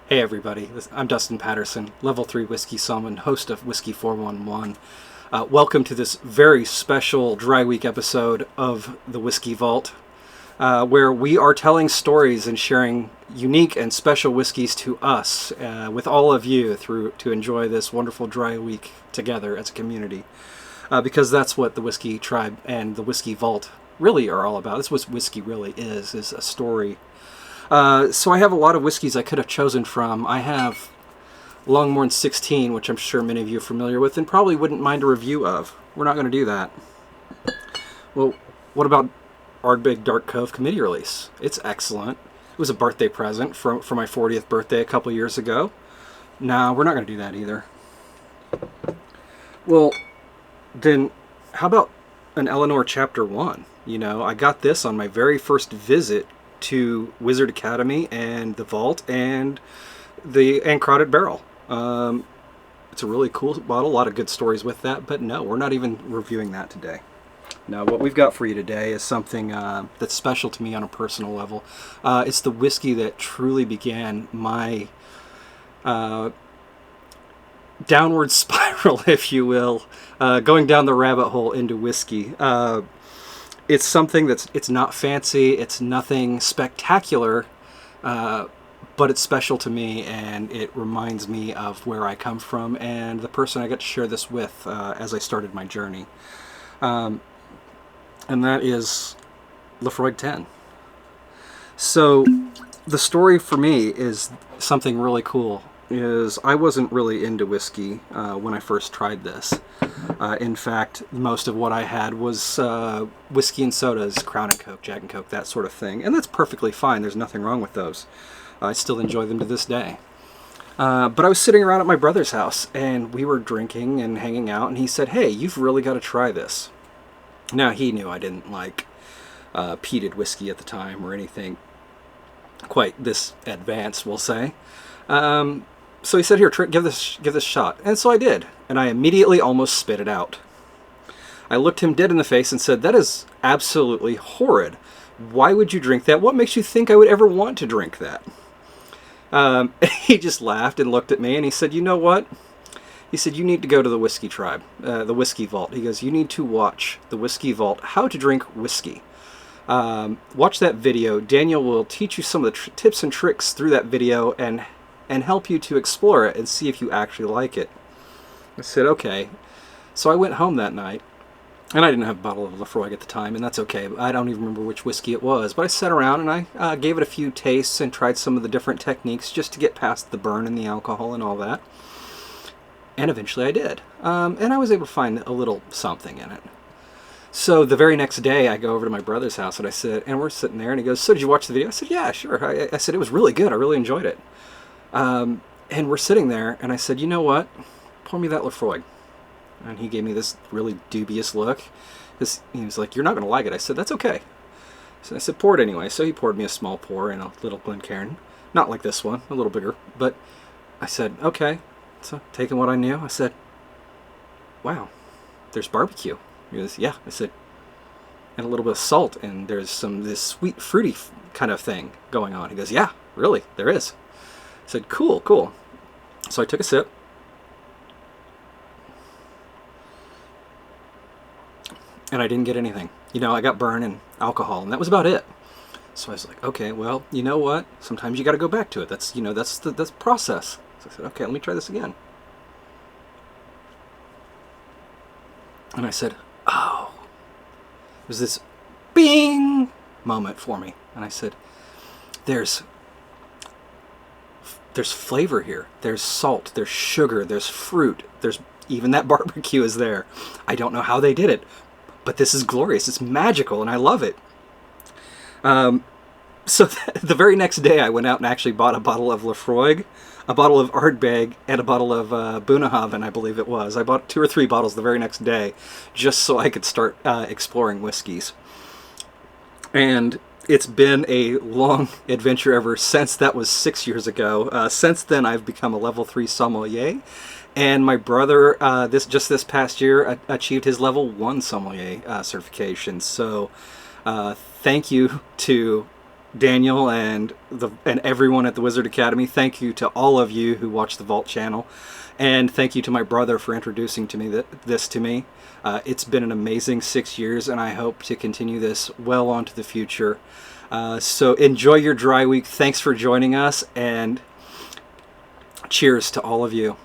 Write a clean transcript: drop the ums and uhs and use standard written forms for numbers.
Hey everybody, I'm Dustin Patterson, Level 3 Whiskey Sommelier, host of Whiskey 411. Welcome to this very special Dry Week episode of the Whiskey Vault, where we are telling stories and sharing unique and special whiskeys to us, with all of you, to enjoy this wonderful Dry Week together as a community. Because that's what the Whiskey Tribe and the Whiskey Vault really are all about. That's what whiskey really is a story. So I have a lot of whiskeys I could have chosen from. I have Longmorn 16, which I'm sure many of you are familiar with and probably wouldn't mind a review of. We're not going to do that. Well, what about Ardbeg Dark Cove Committee Release? It's excellent. It was a birthday present for my 40th birthday a couple years ago. No, we're not going to do that either. Well, then how about an Eleanor Chapter 1? You know, I got this on my very first visit to Wizard Academy and the Vault and the Crowded Barrel. It's a really cool bottle, a lot of good stories with that, but no, we're not even reviewing that today. Now, what we've got for you today is something that's special to me on a personal level. It's the whiskey that truly began my downward spiral, if you will, going down the rabbit hole into whiskey. It's something it's not fancy, it's nothing spectacular, but it's special to me, and it reminds me of where I come from and the person I got to share this with as I started my journey. And that is Laphroaig 10. So the story for me is something really cool. I wasn't really into whiskey when I first tried this. In fact, most of what I had was whiskey and sodas, Crown and Coke, Jack and Coke, that sort of thing. And that's perfectly fine. There's nothing wrong with those. I still enjoy them to this day. But I was sitting around at my brother's house, and we were drinking and hanging out, and he said, "Hey, you've really got to try this." Now, he knew I didn't like peated whiskey at the time or anything quite this advanced, we'll say. So he said, "Here, give this a shot." And so I did, and I immediately almost spit it out. I looked him dead in the face and said, "That is absolutely horrid. Why would you drink that? What makes you think I would ever want to drink that?" He just laughed and looked at me, and he said, "You know what?" He said, "You need to go to the Whiskey Tribe, the Whiskey Vault." He goes, "You need to watch the Whiskey Vault, How to Drink Whiskey. Watch that video. Daniel will teach you some of the tips and tricks through that video and help you to explore it and see if you actually like it." I said, "Okay." So I went home that night, and I didn't have a bottle of Laphroaig at the time, and that's okay. I don't even remember which whiskey it was, but I sat around and I gave it a few tastes and tried some of the different techniques just to get past the burn and the alcohol and all that. And eventually I did. And I was able to find a little something in it. So the very next day, I go over to my brother's house, and I said, and we're sitting there, and he goes, "So did you watch the video?" I said, "Yeah, sure." I said, "It was really good. I really enjoyed it." And we're sitting there, and I said, "You know what? Pour me that Laphroaig." And he gave me this really dubious look. He was like, "You're not going to like it." I said, "That's okay." So I said, "Pour it anyway." So he poured me a small pour in a little Glencairn. Not like this one, a little bigger. But I said, "Okay." So taking what I knew, I said, "Wow, there's barbecue." He goes, "Yeah." I said, "And a little bit of salt, and there's this sweet, fruity kind of thing going on." He goes, "Yeah, really, there is." I said, "Cool, cool." So I took a sip. And I didn't get anything. You know, I got burn and alcohol, and that was about it. So I was like, "Okay, well, you know what? Sometimes you got to go back to it. That's the process." So I said, "Okay, let me try this again." And I said, "Oh." It was this bing moment for me. And I said, there's flavor here. There's salt, there's sugar, there's fruit, there's even that barbecue is there. I don't know how they did it, but this is glorious. It's magical, and I love it. So the very next day, I went out and actually bought a bottle of Laphroaig, a bottle of Ardbeg, and a bottle of Bunnahabhain, I believe it was. I bought 2 or 3 bottles the very next day, just so I could start exploring whiskeys. And it's been a long adventure ever since. That was 6 years ago. Since then, I've become a level 3 sommelier, and my brother this past year achieved his level 1 sommelier certification. So thank you to Daniel and everyone at the Wizard Academy. Thank you to all of you who watch the Vault channel, and thank you to my brother for introducing this to me. It's been an amazing 6 years, and I hope to continue this well onto the future. So enjoy your dry week. Thanks for joining us, and cheers to all of you.